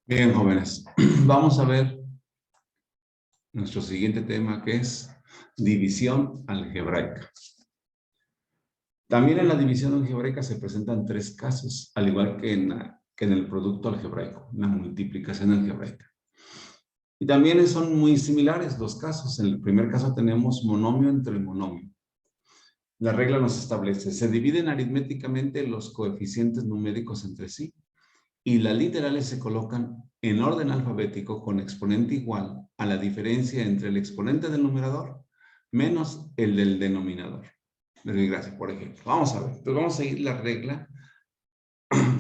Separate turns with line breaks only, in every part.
Bien, jóvenes, vamos a ver nuestro siguiente tema, que es división algebraica. También en la división algebraica se presentan tres casos, al igual que en el producto algebraico, la multiplicación algebraica. Y también son muy similares los casos. En el primer caso tenemos monomio entre monomio. La regla nos establece, se dividen aritméticamente los coeficientes numéricos entre sí, y las literales se colocan en orden alfabético con exponente igual a la diferencia entre el exponente del numerador menos el del denominador. Gracias, por ejemplo. Vamos a ver, pues vamos a seguir la regla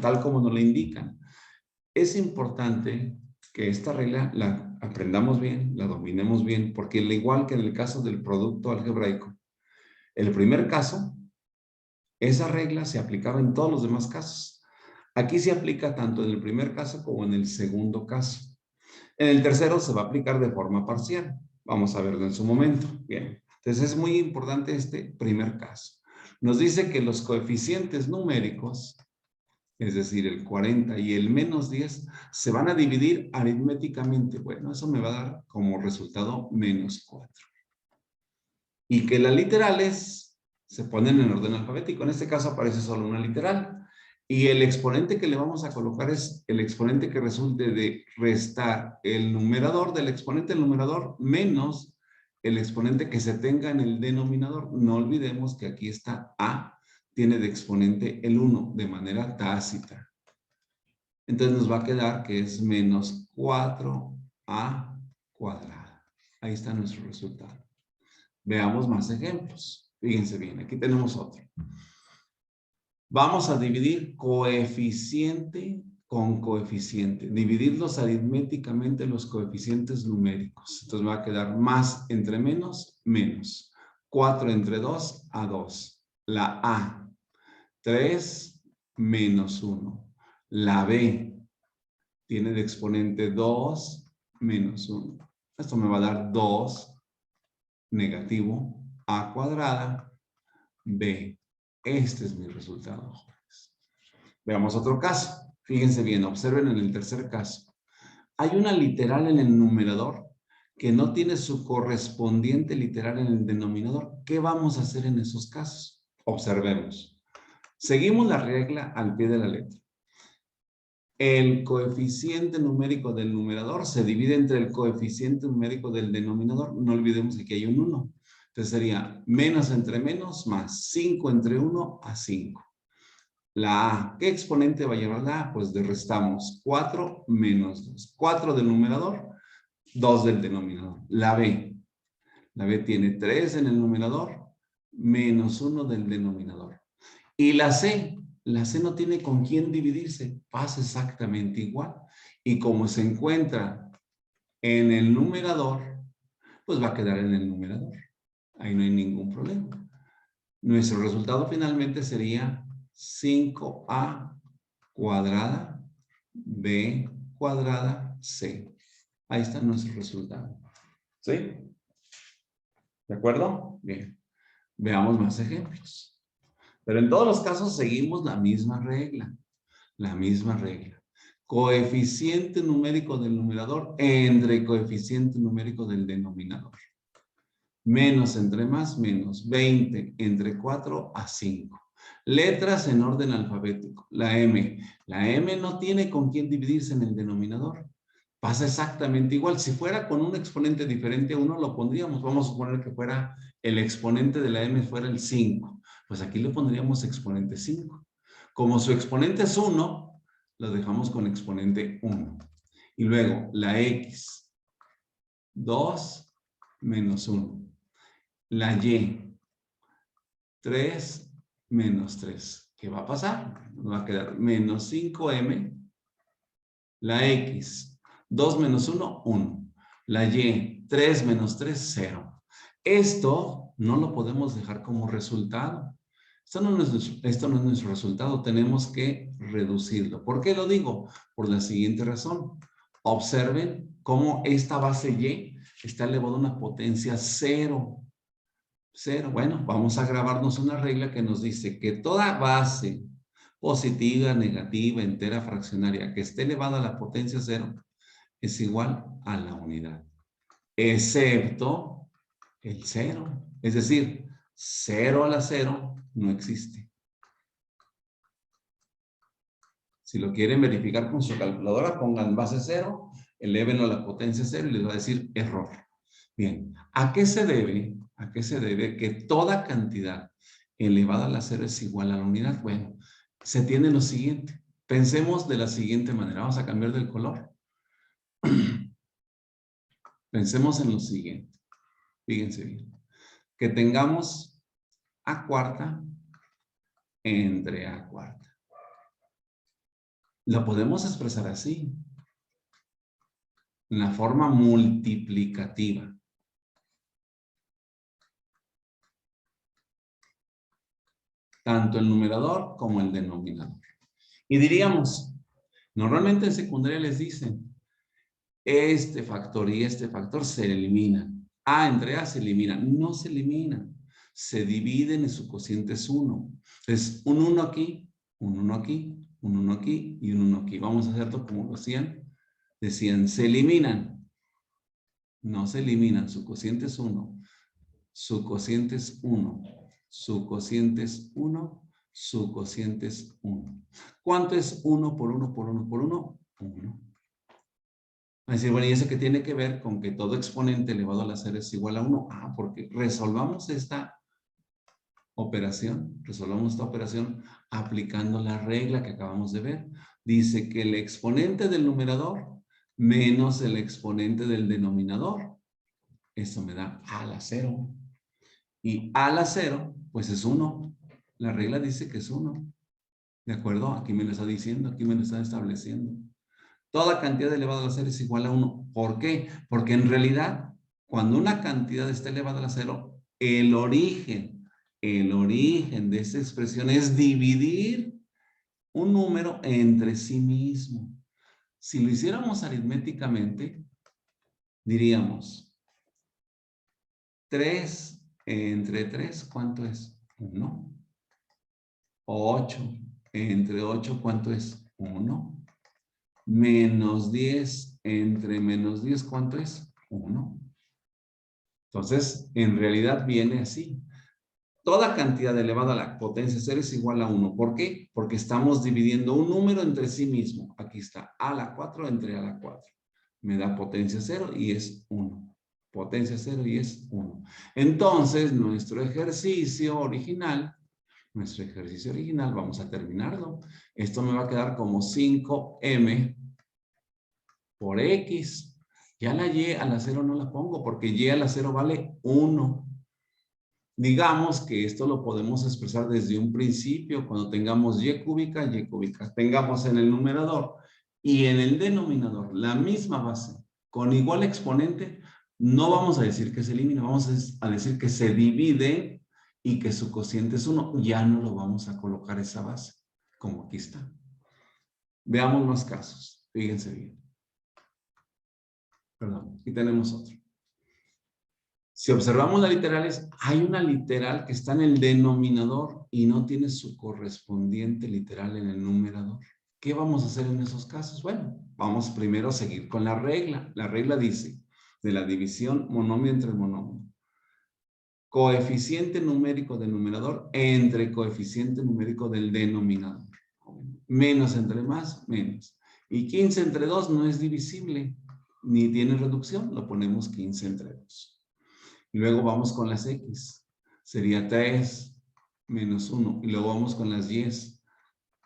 tal como nos la indican. Es importante que esta regla la aprendamos bien, la dominemos bien, porque al igual que en el caso del producto algebraico, el primer caso, esa regla se aplicaba en todos los demás casos. Aquí se aplica tanto en el primer caso como en el segundo caso. En el tercero se va a aplicar de forma parcial. Vamos a verlo en su momento. Bien. Entonces es muy importante este primer caso. Nos dice que los coeficientes numéricos, es decir, el 40 y el menos 10, se van a dividir aritméticamente. Bueno, eso me va a dar como resultado menos 4. Y que las literales se ponen en orden alfabético. En este caso aparece solo una literal. Y el exponente que le vamos a colocar es el exponente que resulte de restar el numerador del exponente del numerador menos el exponente que se tenga en el denominador. No olvidemos que aquí está A, tiene de exponente el 1 de manera tácita. Entonces nos va a quedar que es menos 4A cuadrada. Ahí está nuestro resultado. Veamos más ejemplos. Fíjense bien, aquí tenemos otro. Vamos a dividir coeficiente con coeficiente. Dividirlos aritméticamente los coeficientes numéricos. Entonces va a quedar más entre menos, menos. 4 entre 2, a 2. La A, 3 menos 1. La B tiene de exponente 2 menos 1. Esto me va a dar 2 negativo A cuadrada B. Este es mi resultado, jóvenes. Veamos otro caso. Fíjense bien, observen en el tercer caso. Hay una literal en el numerador que no tiene su correspondiente literal en el denominador. ¿Qué vamos a hacer en esos casos? Observemos. Seguimos la regla al pie de la letra. El coeficiente numérico del numerador se divide entre el coeficiente numérico del denominador. No olvidemos que aquí hay un 1. Entonces sería menos entre menos más 5 entre 1 a 5. La A, ¿qué exponente va a llevar la A? Pues restamos 4 menos 2. 4 del numerador, 2 del denominador. La B tiene 3 en el numerador, menos 1 del denominador. Y la C no tiene con quién dividirse, pasa exactamente igual. Y como se encuentra en el numerador, pues va a quedar en el numerador. Ahí no hay ningún problema. Nuestro resultado finalmente sería 5A cuadrada B cuadrada C. Ahí está nuestro resultado. ¿Sí? ¿De acuerdo? Bien. Veamos más ejemplos. Pero en todos los casos seguimos la misma regla. La misma regla. Coeficiente numérico del numerador entre coeficiente numérico del denominador. Menos entre más, menos. 20 entre 4 a 5. Letras en orden alfabético. La M. La M no tiene con quién dividirse en el denominador. Pasa exactamente igual. Si fuera con un exponente diferente a 1, lo pondríamos. Vamos a suponer que fuera el exponente de la M fuera el 5. Pues aquí le pondríamos exponente 5. Como su exponente es 1, lo dejamos con exponente 1. Y luego la X. 2 menos 1. La Y, 3 menos 3. ¿Qué va a pasar? Nos va a quedar menos 5M. La X, 2 menos 1, 1. La Y, 3 menos 3, 0. Esto no lo podemos dejar como resultado. Esto no es nuestro resultado. Tenemos que reducirlo. ¿Por qué lo digo? Por la siguiente razón. Observen cómo esta base Y está elevada a una potencia 0. 0. Bueno, vamos a grabarnos una regla que nos dice que toda base positiva, negativa, entera, fraccionaria, que esté elevada a la potencia 0, es igual a la unidad. Excepto el 0. Es decir, 0 a la 0 no existe. Si lo quieren verificar con su calculadora, pongan base 0, elévenlo a la potencia 0 y les va a decir error. Bien, ¿a qué se debe? ¿A qué se debe que toda cantidad elevada a la 0 es igual a la unidad? Bueno, se tiene lo siguiente. Pensemos de la siguiente manera. Vamos a cambiar del color. Pensemos en lo siguiente. Fíjense bien. Que tengamos a cuarta entre a cuarta. Lo podemos expresar así. En la forma multiplicativa. Tanto el numerador como el denominador. Y diríamos, normalmente en secundaria les dicen, este factor y este factor se eliminan. A entre A se eliminan. No se eliminan. Se dividen y su cociente es 1. Entonces, un 1 aquí, un 1 aquí, un 1 aquí y un 1 aquí. Vamos a hacerlo como lo hacían. Decían, se eliminan. No se eliminan. Su cociente es 1. Su cociente es 1. Su cociente es 1. Su cociente es 1. ¿Cuánto es 1 por 1 por 1 por 1? 1. Va a decir, bueno, ¿y eso qué tiene que ver con que todo exponente elevado a la 0 es igual a 1? Ah, porque resolvamos esta operación aplicando la regla que acabamos de ver. Dice que el exponente del numerador menos el exponente del denominador. Eso me da a la 0. Y a la 0, pues es 1. La regla dice que es 1. ¿De acuerdo? Aquí me lo está diciendo, aquí me lo está estableciendo. Toda cantidad elevada a la 0 es igual a 1. ¿Por qué? Porque en realidad, cuando una cantidad está elevada a la 0, el origen de esa expresión es dividir un número entre sí mismo. Si lo hiciéramos aritméticamente, diríamos 3 entre 3, ¿cuánto es? 1. 8 entre 8, ¿cuánto es? 1. Menos 10 entre menos 10, ¿cuánto es? 1. Entonces, en realidad viene así. Toda cantidad elevada a la potencia 0 es igual a 1. ¿Por qué? Porque estamos dividiendo un número entre sí mismo. Aquí está, a la 4 entre a la 4. Me da potencia 0 y es 1. Potencia 0 y es 1. Entonces, nuestro ejercicio original, vamos a terminarlo. Esto me va a quedar como 5m por x. Ya la y a la 0 no la pongo porque y a la 0 vale 1. Digamos que esto lo podemos expresar desde un principio. Cuando tengamos y cúbica. Tengamos en el numerador y en el denominador la misma base con igual exponente, no vamos a decir que se elimina, vamos a decir que se divide y que su cociente es 1. Ya no lo vamos a colocar esa base, como aquí está. Veamos más casos. Fíjense bien. Perdón, aquí tenemos otro. Si observamos las literales, hay una literal que está en el denominador y no tiene su correspondiente literal en el numerador. ¿Qué vamos a hacer en esos casos? Bueno, vamos primero a seguir con la regla. La regla dice, de la división monomio entre monomio, coeficiente numérico del numerador entre coeficiente numérico del denominador. Menos entre más, menos. Y 15 entre 2 no es divisible, ni tiene reducción, lo ponemos 15 entre 2. Y luego vamos con las X. Sería 3 menos 1. Y luego vamos con las Y.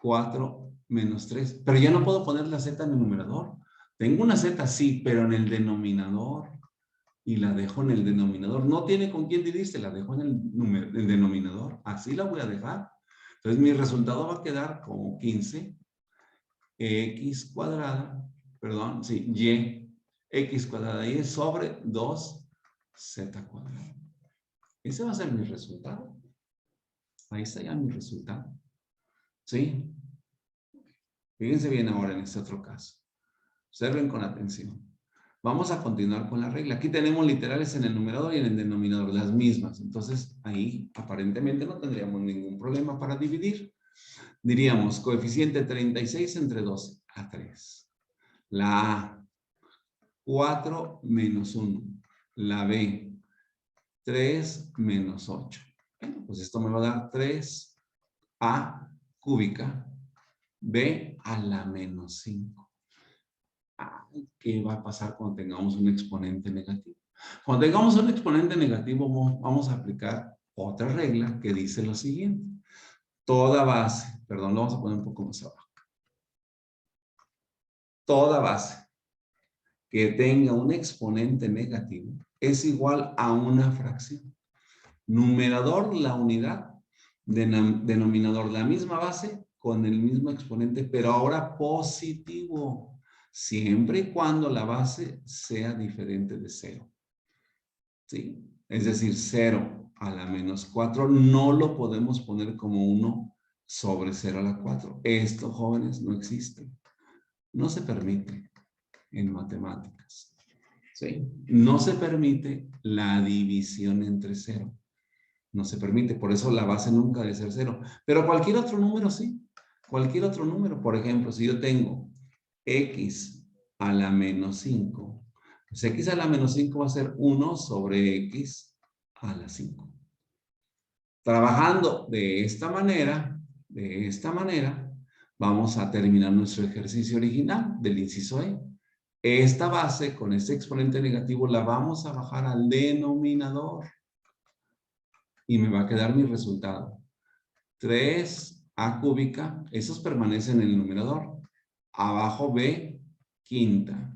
4 menos 3. Pero ya no puedo poner la Z en el numerador. Tengo una Z, sí, pero en el denominador. Y la dejo en el denominador. No tiene con quién dividirse, la dejo en el denominador. Así la voy a dejar. Entonces mi resultado va a quedar como 15 X cuadrada, perdón, sí, Y, X cuadrada Y sobre 2 Z cuadrado. Ese va a ser mi resultado. Ahí está ya mi resultado. ¿Sí? Fíjense bien ahora en este otro caso. Observen con atención. Vamos a continuar con la regla. Aquí tenemos literales en el numerador y en el denominador, las mismas. Entonces, ahí aparentemente no tendríamos ningún problema para dividir. Diríamos, coeficiente 36 entre 12, a 3. La A, 4 menos 1. La B, 3 menos 8. Bueno, pues esto me va a dar 3A cúbica, B a la menos 5. ¿Qué va a pasar cuando tengamos un exponente negativo? Cuando tengamos un exponente negativo, vamos a aplicar otra regla que dice lo siguiente. Toda base, perdón, lo vamos a poner un poco más abajo. Toda base que tenga un exponente negativo es igual a una fracción. Numerador, la unidad. Denominador, la misma base con el mismo exponente, pero ahora positivo. Siempre y cuando la base sea diferente de 0. ¿Sí? Es decir, 0 a la menos 4 no lo podemos poner como 1 sobre 0 a la 4. Esto, jóvenes, no existe. No se permite en matemáticas. ¿Sí? No se permite la división entre 0. No se permite, por eso la base nunca debe ser 0. Pero cualquier otro número sí. Cualquier otro número. Por ejemplo, si yo tengo x a la menos 5, pues x a la menos 5 va a ser 1 sobre x a la 5. Trabajando de esta manera, vamos a terminar nuestro ejercicio original del inciso E. Esta base con este exponente negativo la vamos a bajar al denominador. Y me va a quedar mi resultado. 3a cúbica, esos permanecen en el numerador. Abajo b quinta.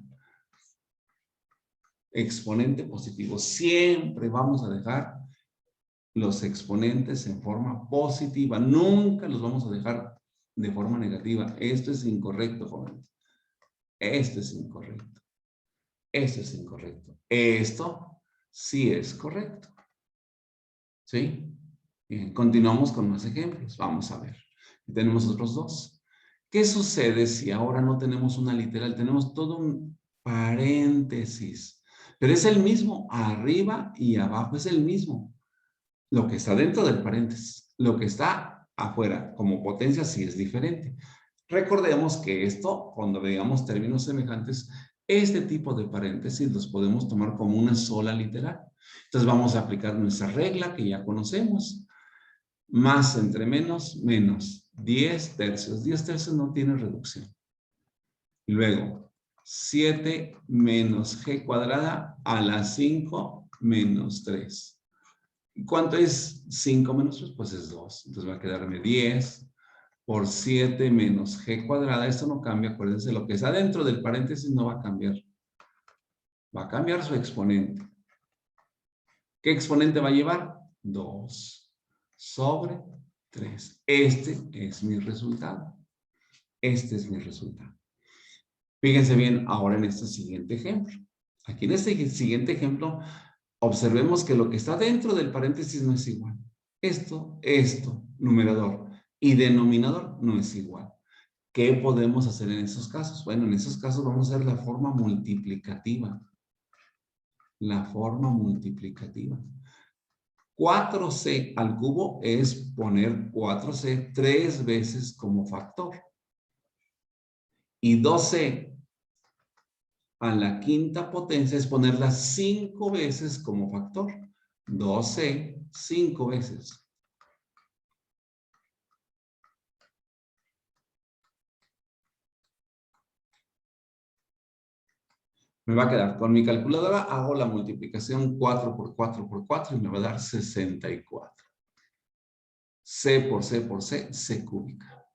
Exponente positivo. Siempre vamos a dejar los exponentes en forma positiva. Nunca los vamos a dejar de forma negativa. Esto es incorrecto, jóvenes. Esto es incorrecto. Esto es incorrecto. Esto sí es correcto. ¿Sí? Bien, continuamos con más ejemplos. Vamos a ver. Tenemos otros dos. ¿Qué sucede si ahora no tenemos una literal? Tenemos todo un paréntesis. Pero es el mismo. Arriba y abajo es el mismo. Lo que está dentro del paréntesis. Lo que está afuera como potencia sí es diferente. Recordemos que esto, cuando veamos términos semejantes, este tipo de paréntesis los podemos tomar como una sola literal. Entonces vamos a aplicar nuestra regla que ya conocemos. Más entre menos, menos. 10 tercios. 10 tercios no tiene reducción. Y luego, 7 menos g cuadrada a la 5 menos 3. ¿Y cuánto es 5 menos 3? Pues es 2. Entonces va a quedarme 10 por 7 menos g cuadrada. Esto no cambia, acuérdense, lo que está dentro del paréntesis no va a cambiar. Va a cambiar su exponente. ¿Qué exponente va a llevar? 2 sobre 3. Este es mi resultado. Este es mi resultado. Fíjense bien ahora en este siguiente ejemplo. Aquí en este siguiente ejemplo, observemos que lo que está dentro del paréntesis no es igual. Esto, numerador y denominador no es igual. ¿Qué podemos hacer en esos casos? Bueno, en esos casos vamos a hacer la forma multiplicativa. La forma multiplicativa. 4c al cubo es poner 4c 3 veces como factor. Y 2c a la quinta potencia es ponerla 5 veces como factor. 2c 5 veces. Me va a quedar, con mi calculadora hago la multiplicación 4 por 4 por 4 y me va a dar 64. C por C por C, C cúbica.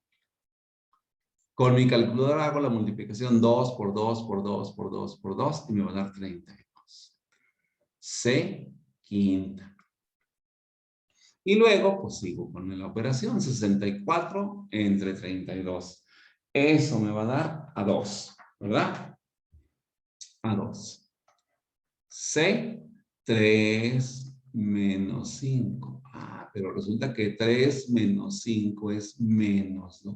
Con mi calculadora hago la multiplicación 2 por 2 por 2 por 2 por 2 y me va a dar 32. C quinta. Y luego, pues sigo con la operación. 64 entre 32. Eso me va a dar a 2, ¿verdad? A 2. C, 3 menos 5. Ah, pero resulta que 3 menos 5 es menos 2.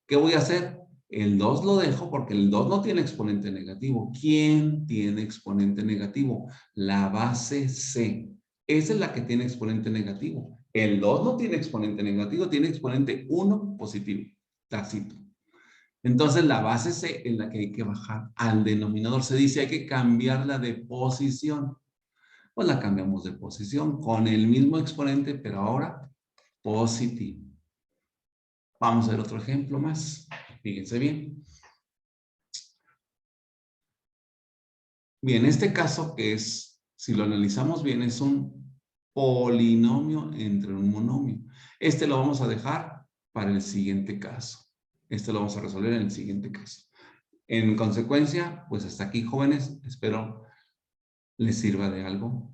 ¿Qué voy a hacer? El 2 lo dejo porque el 2 no tiene exponente negativo. ¿Quién tiene exponente negativo? La base C. Esa es la que tiene exponente negativo. El 2 no tiene exponente negativo, tiene exponente 1 positivo, tácito. Entonces, la base C es la que hay que bajar al denominador. Se dice hay que cambiarla de posición. Pues la cambiamos de posición con el mismo exponente, pero ahora positivo. Vamos a ver otro ejemplo más. Fíjense bien. Bien, este caso que es, si lo analizamos bien, es un polinomio entre un monomio. Este lo vamos a dejar para el siguiente caso. Este lo vamos a resolver en el siguiente caso. En consecuencia, pues hasta aquí, jóvenes, espero les sirva de algo.